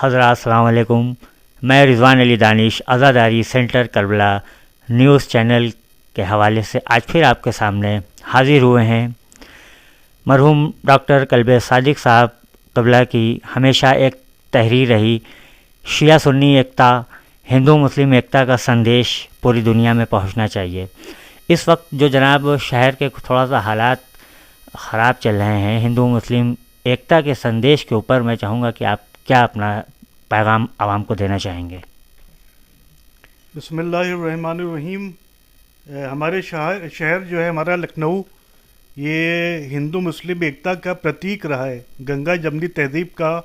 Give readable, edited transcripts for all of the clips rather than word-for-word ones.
حضرات السلام علیکم. میں رضوان علی دانش آزاداری سینٹر کربلا نیوز چینل کے حوالے سے آج پھر آپ کے سامنے حاضر ہوئے ہیں. مرحوم ڈاکٹر کلب صادق صاحب قبلہ کی ہمیشہ ایک تحریر رہی شیعہ سنی ایکتا، ہندو مسلم ایکتا کا سندیش پوری دنیا میں پہنچنا چاہیے. اس وقت جو جناب شہر کے تھوڑا سا حالات خراب چل رہے ہیں، ہندو مسلم ایکتا کے سندیش کے اوپر میں چاہوں گا کہ آپ کیا اپنا پیغام عوام کو دینا چاہیں گے؟ بسم اللہ الرحمن الرحیم. ہمارے شہر جو ہے ہمارا لکھنؤ، یہ ہندو مسلم ایکتا کا پرتیک رہا ہے، گنگا جمنی تہذیب کا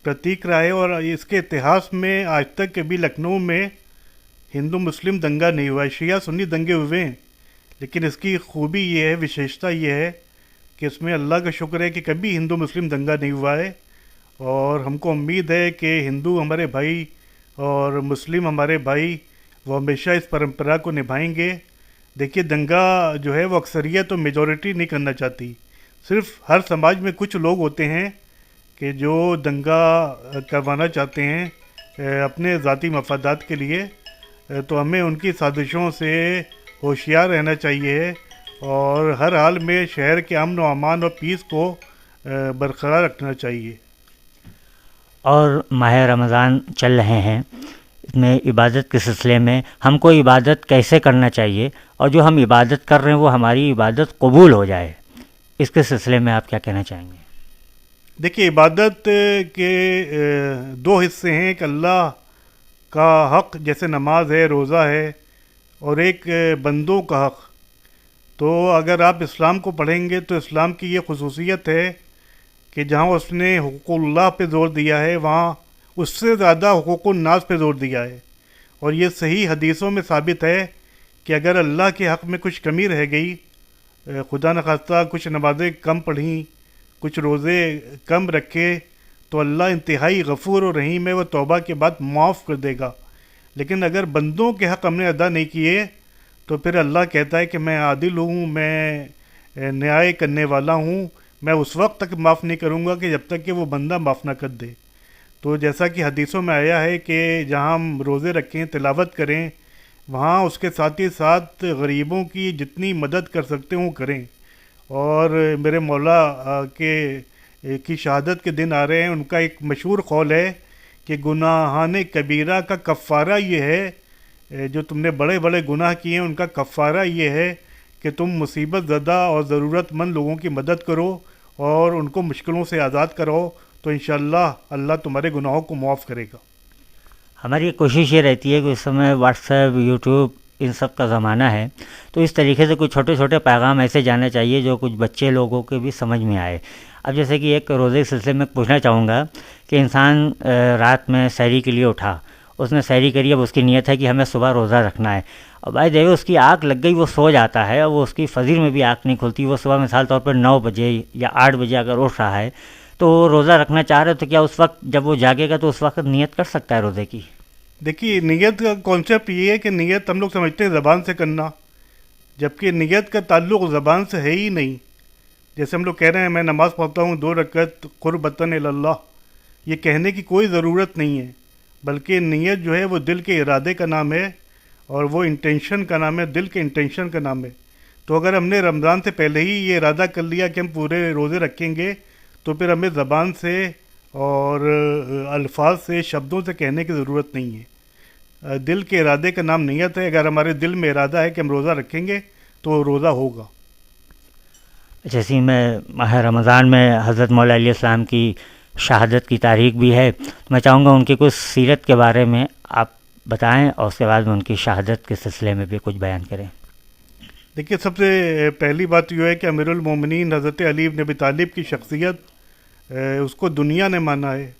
پرتیک رہا ہے، اور اس کے اتہاس میں آج تک کبھی لکھنؤ میں ہندو مسلم دنگا نہیں ہوا ہے. شیعہ سنی دنگے ہوئے ہیں، لیکن اس کی خوبی یہ ہے، وشیشتا یہ ہے کہ اس میں اللہ کا شکر ہے کہ کبھی ہندو مسلم دنگا نہیں ہوا ہے. اور ہم کو امید ہے کہ ہندو ہمارے بھائی اور مسلم ہمارے بھائی وہ ہمیشہ اس پرمپرا کو نبھائیں گے. دیکھیے، دنگا جو ہے وہ اکثریت اور میجورٹی نہیں کرنا چاہتی. صرف ہر سماج میں کچھ لوگ ہوتے ہیں کہ جو دنگا کروانا چاہتے ہیں اپنے ذاتی مفادات کے لیے. تو ہمیں ان کی سازشوں سے ہوشیار رہنا چاہیے اور ہر حال میں شہر کے امن و امان اور پیس کو برقرار رکھنا چاہیے. اور ماہ رمضان چل رہے ہیں، اس میں عبادت کے سلسلے میں ہم کو عبادت کیسے کرنا چاہیے، اور جو ہم عبادت کر رہے ہیں وہ ہماری عبادت قبول ہو جائے، اس کے سلسلے میں آپ کیا کہنا چاہیں گے؟ دیکھیے، عبادت کے دو حصے ہیں، ایک اللہ کا حق جیسے نماز ہے، روزہ ہے، اور ایک بندوں کا حق. تو اگر آپ اسلام کو پڑھیں گے تو اسلام کی یہ خصوصیت ہے کہ جہاں اس نے حقوق اللہ پہ زور دیا ہے، وہاں اس سے زیادہ حقوق الناس پہ زور دیا ہے. اور یہ صحیح حدیثوں میں ثابت ہے کہ اگر اللہ کے حق میں کچھ کمی رہ گئی، خدا نخواستہ کچھ نمازیں کم پڑھیں، کچھ روزے کم رکھے، تو اللہ انتہائی غفور و رحیم ہے، وہ توبہ کے بعد معاف کر دے گا. لیکن اگر بندوں کے حق ہم نے ادا نہیں کیے تو پھر اللہ کہتا ہے کہ میں عادل ہوں، میں نیائے کرنے والا ہوں، میں اس وقت تک معاف نہیں کروں گا کہ جب تک کہ وہ بندہ معاف نہ کر دے. تو جیسا کہ حدیثوں میں آیا ہے کہ جہاں ہم روزے رکھیں، تلاوت کریں، وہاں اس کے ساتھ ہی ساتھ غریبوں کی جتنی مدد کر سکتے ہوں کریں. اور میرے مولا کی شہادت کے دن آ رہے ہیں، ان کا ایک مشہور قول ہے کہ گناہان کبیرہ کا کفارہ یہ ہے، جو تم نے بڑے بڑے گناہ کیے ہیں ان کا کفارہ یہ ہے کہ تم مصیبت زدہ اور ضرورت مند لوگوں کی مدد کرو اور ان کو مشکلوں سے آزاد کرو، تو انشاءاللہ اللہ تمہارے گناہوں کو معاف کرے گا. ہماری کوشش یہ رہتی ہے کہ اس سمے واٹس ایپ، یوٹیوب ان سب کا زمانہ ہے، تو اس طریقے سے کچھ چھوٹے چھوٹے پیغام ایسے جانا چاہیے جو کچھ بچے لوگوں کے بھی سمجھ میں آئے. اب جیسے کہ ایک روزے کے سلسلے میں پوچھنا چاہوں گا کہ انسان رات میں سحری کے لیے اٹھا، اس نے سحری کری، اب اس کی نیت ہے کہ ہمیں صبح روزہ رکھنا ہے، اور بھائی دیکھو اس کی آنکھ لگ گئی، وہ سو جاتا ہے، اور وہ اس کی فجر میں بھی آنکھ نہیں کھلتی، وہ صبح مثال طور پر 9 بجے یا 8 بجے اگر اٹھ رہا ہے تو روزہ رکھنا چاہ رہے، تو کیا اس وقت جب وہ جاگے گا تو اس وقت نیت کر سکتا ہے روزے کی؟ دیکھیے، نیت کا کانسیپٹ یہ ہے کہ نیت ہم لوگ سمجھتے ہیں زبان سے کرنا، جبکہ نیت کا تعلق زبان سے ہے ہی نہیں. جیسے ہم لوگ کہہ رہے ہیں میں نماز پڑھتا ہوں 2 رکعت قربتاً اللہ، یہ کہنے کی کوئی ضرورت نہیں ہے، بلکہ نیت جو ہے وہ دل کے ارادے کا نام ہے، اور وہ انٹینشن کا نام ہے، دل کے انٹینشن کا نام ہے. تو اگر ہم نے رمضان سے پہلے ہی یہ ارادہ کر لیا کہ ہم پورے روزے رکھیں گے، تو پھر ہمیں زبان سے اور الفاظ سے، شبدوں سے کہنے کی ضرورت نہیں ہے. دل کے ارادے کا نام نیت ہے. اگر ہمارے دل میں ارادہ ہے کہ ہم روزہ رکھیں گے تو روزہ ہوگا. جیسے میں ماہ رمضان میں حضرت مولا علیہ السلام کی شہادت کی تاریخ بھی ہے، تو میں چاہوں گا ان کی کچھ سیرت کے بارے میں آپ بتائیں، اور اس کے بعد میں ان کی شہادت کے سلسلے میں بھی کچھ بیان کریں. دیکھیے، سب سے پہلی بات یہ ہے کہ امیر المومنین حضرت علی بن ابی طالب کی شخصیت اس کو دنیا نے مانا ہے،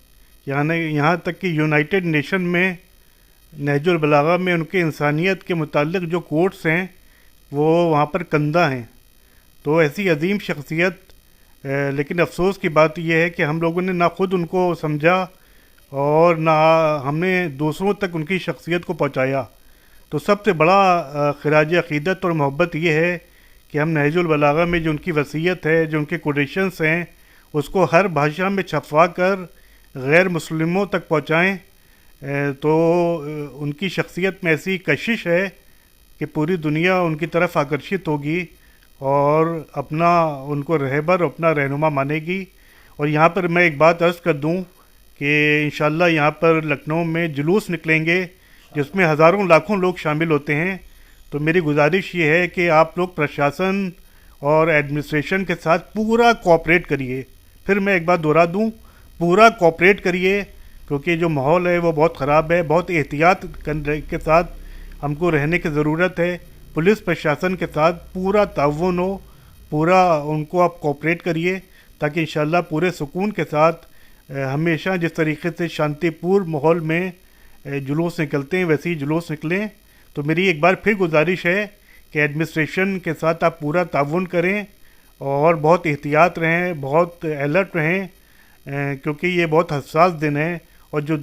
یہاں تک کہ یونائٹڈ نیشن میں نہج البلاغہ میں ان کے انسانیت کے متعلق جو کوٹس ہیں وہ وہاں پر کندہ ہیں. تو ایسی عظیم شخصیت، لیکن افسوس کی بات یہ ہے کہ ہم لوگوں نے نہ خود ان کو سمجھا اور نہ ہم نے دوسروں تک ان کی شخصیت کو پہنچایا. تو سب سے بڑا خراج عقیدت اور محبت یہ ہے کہ ہم نہج البلاغہ میں جو ان کی وصیت ہے، جو ان کے کوٹیشنس ہیں، اس کو ہر بھاشا میں چھپوا کر غیر مسلموں تک پہنچائیں، تو ان کی شخصیت میں ایسی کشش ہے کہ پوری دنیا ان کی طرف آکرشت ہوگی اور اپنا ان کو رہبر، اپنا رہنما مانے گی۔ اور یہاں پر میں ایک بات عرض کر دوں کہ انشاءاللہ یہاں پر لکھنؤ میں جلوس نکلیں گے جس میں ہزاروں لاکھوں لوگ شامل ہوتے ہیں۔ تو میری گزارش یہ ہے کہ آپ لوگ پرشاسن اور ایڈمنسٹریشن کے ساتھ پورا کوآپریٹ کریے۔ پھر میں ایک بات دہرا دوں، پورا کوآپریٹ کریے، کیونکہ جو ماحول ہے وہ بہت خراب ہے۔ بہت احتیاط کے ساتھ ہم کو رہنے کی ضرورت ہے۔ پولیس پرشاسن کے ساتھ پورا تعاون ہو، پورا ان کو آپ کوآپریٹ کریے، تاکہ انشاءاللہ پورے سکون کے ساتھ ہمیشہ جس طریقے سے شانتی پور ماحول میں جلوس نکلتے ہیں ویسے ہی جلوس نکلیں۔ تو میری ایک بار پھر گزارش ہے کہ ایڈمنسٹریشن کے ساتھ آپ پورا تعاون کریں اور بہت احتیاط رہیں، بہت الرٹ رہیں، کیونکہ یہ بہت حساس دن ہے اور جو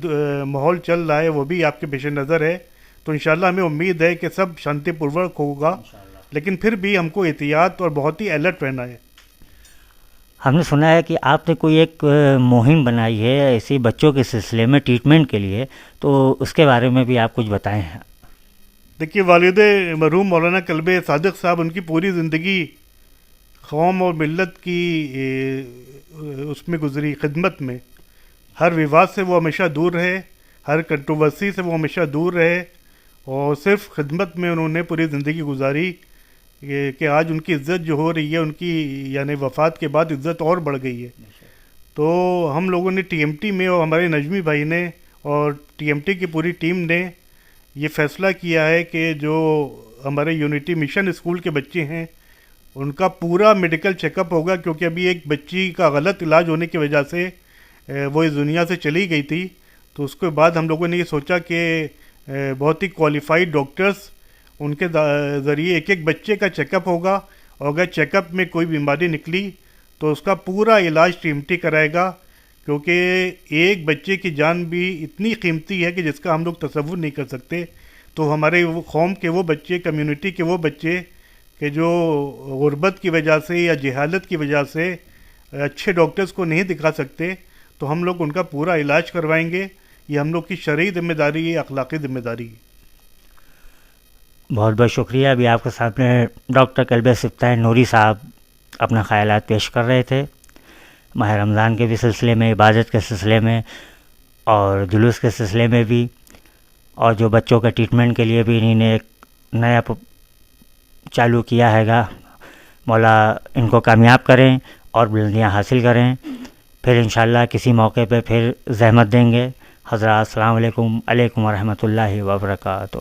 ماحول چل رہا ہے وہ بھی آپ کے پیش نظر ہے۔ تو انشاءاللہ ہمیں امید ہے کہ سب شانتی پوروک ہوگا، لیکن پھر بھی ہم کو احتیاط اور بہت ہی الرٹ رہنا ہے۔ ہم نے سنا ہے کہ آپ نے کوئی ایک مہم بنائی ہے ایسی بچوں کے سلسلے میں ٹریٹمنٹ کے لیے، تو اس کے بارے میں بھی آپ کچھ بتائیں۔ دیکھیے، والد مرحوم مولانا کلب صادق صاحب ان کی پوری زندگی قوم اور ملت کی اس میں گزری، خدمت میں۔ ہر وواد سے وہ ہمیشہ دور رہے، ہر کنٹروورسی سے وہ ہمیشہ دور رہے، اور صرف خدمت میں انہوں نے پوری زندگی گزاری کہ آج ان کی عزت جو ہو رہی ہے، ان کی یعنی وفات کے بعد عزت اور بڑھ گئی ہے۔ تو ہم لوگوں نے ٹی ایم ٹی میں اور ہمارے نجمی بھائی نے اور ٹی ایم ٹی کی پوری ٹیم نے یہ فیصلہ کیا ہے کہ جو ہمارے یونٹی مشن اسکول کے بچے ہیں ان کا پورا میڈیکل چیک اپ ہوگا، کیونکہ ابھی ایک بچی کا غلط علاج ہونے کی وجہ سے وہ اس دنیا سے چلی گئی تھی۔ تو اس کے بعد ہم لوگوں نے یہ سوچا کہ بہت ہی کوالیفائڈ ڈاکٹرز ان کے ذریعے ایک ایک بچے کا چیک اپ ہوگا، اور اگر چیک اپ میں کوئی بیماری نکلی تو اس کا پورا علاج ٹی ایم ٹی کرائے گا، کیونکہ ایک بچے کی جان بھی اتنی قیمتی ہے کہ جس کا ہم لوگ تصور نہیں کر سکتے۔ تو ہمارے قوم کے وہ بچے، کمیونٹی کے وہ بچے کہ جو غربت کی وجہ سے یا جہالت کی وجہ سے اچھے ڈاکٹرز کو نہیں دکھا سکتے، تو ہم لوگ ان کا پورا علاج کروائیں گے۔ یہ ہم لوگ کی شرعی ذمہ داری ہے، اخلاقی ذمہ داری ہے۔ بہت بہت شکریہ۔ ابھی آپ کے سامنے ڈاکٹر کلب صفتہ نوری صاحب اپنا خیالات پیش کر رہے تھے ماہ رمضان کے بھی سلسلے میں، عبادت کے سلسلے میں اور جلوس کے سلسلے میں بھی، اور جو بچوں کے ٹریٹمنٹ کے لیے بھی انہوں نے ایک نیا چالو کیا ہے گا۔ مولا ان کو کامیاب کریں اور بلندیاں حاصل کریں۔ پھر انشاءاللہ کسی موقع پہ پھر زحمت دیں گے۔ حضرات السلام علیکم ورحمۃ اللہ وبرکاتہ۔